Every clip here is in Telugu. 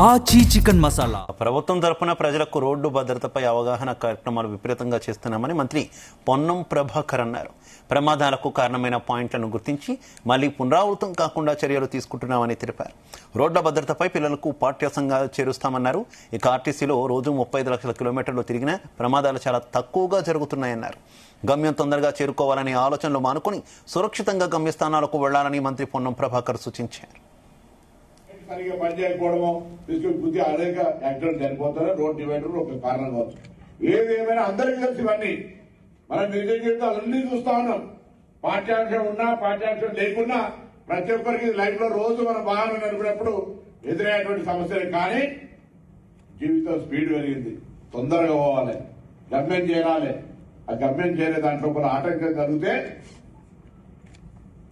ఆచి చికెన్ మసాలా. ప్రభుత్వం తరపున ప్రజలకు రోడ్డు భద్రతపై అవగాహన కార్యక్రమాలు విపరీతంగా చేస్తున్నామని మంత్రి పొన్నం ప్రభాకర్ అన్నారు. ప్రమాదాలకు కారణమైన పాయింట్లను గుర్తించి మళ్లీ పునరావృతం కాకుండా చర్యలు తీసుకుంటున్నామని తెలిపారు. రోడ్ల భద్రతపై పిల్లలకు పాఠ్య సంఘాలు చేరుస్తామన్నారు. ఇక ఆర్టీసీలో రోజు 35 లక్షల కిలోమీటర్లు తిరిగినా ప్రమాదాలు చాలా తక్కువగా జరుగుతున్నాయన్నారు. గమ్యం తొందరగా చేరుకోవాలనే ఆలోచనలు మానుకుని సురక్షితంగా గమ్యస్థానాలకు వెళ్లాలని మంత్రి పొన్నం ప్రభాకర్ సూచించారు. సరిగా పనిచేయకపోవడమో తీసుకుని బుద్ధి అనేక యాక్సిడెంట్ చనిపోతారు. రోడ్ డివైడర్ ఒక కారణం కావచ్చు. ఏదేమైనా అందరికీ తెలిసి ఇవన్నీ మనం నిజ జీవితాలు అన్ని చూస్తా ఉన్నాం. పాఠ్యాంశం ఉన్నా పాఠ్యాంశం లేకున్నా ప్రతి ఒక్కరికి లైఫ్ లో రోజు మన వాహనం నడిపినప్పుడు ఎదురయ్యేటువంటి సమస్యలు. కానీ జీవితం స్పీడ్ పెరిగింది, తొందరగా పోవాలి, గమ్యం చేరాలి. ఆ గమ్యం చేరే దాంట్లో కొన్ని ఆటంకం కలిగితే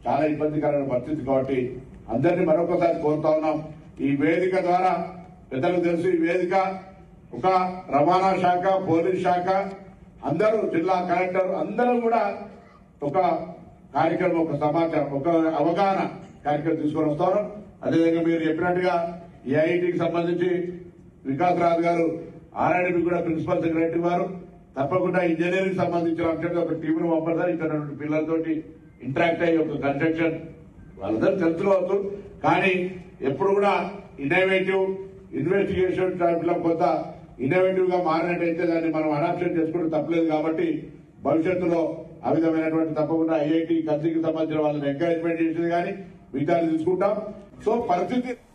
చాలా ఇబ్బందికరమైన పరిస్థితి. కాబట్టి అందరినీ మరొకసారి కోరుతా ఉన్నాం. ఈ వేదిక ద్వారా పెద్దలకు తెలుసు, ఈ వేదిక ఒక రవాణా శాఖ, పోలీస్ శాఖ, అందరూ జిల్లా కలెక్టర్ అందరూ కూడా ఒక కార్యక్రమం, ఒక సమాచారం, ఒక అవగాహన కార్యక్రమం తీసుకొని వస్తారు. అదేవిధంగా మీరు చెప్పినట్టుగా ఈ ఐఐటికి సంబంధించి వికాస్ రాజు గారు, ఆర్ఐడిపి కూడా ప్రిన్సిపల్ సెక్రటరీ వారు తప్పకుండా ఇంజనీరింగ్ సంబంధించిన అంశంగా ఒక టీంను పంపడతారు. ఇక్కడ పిల్లలతోటి ఇంటరాక్ట్ అయ్యి ఒక కన్స్ట్రక్షన్ వాళ్ళందరూ తెలుసుకోవచ్చు. కానీ ఎప్పుడు కూడా ఇన్నోవేటివ్ ఇన్వెస్టిగేషన్ టైప్లో కొంత ఇన్నోవేటివ్ గా మారినట్టయితే దాన్ని మనం అడాప్షన్ చేసుకుంటే తప్పలేదు. కాబట్టి భవిష్యత్తులో ఆ విధమైనటువంటి తప్పకుండా ఐఐటి కల్సీకి సంబంధించిన వాళ్ళని ఎంకరేజ్మెంట్ చేసేది కానీ మిగతా తీసుకుంటాం. సో పరిస్థితి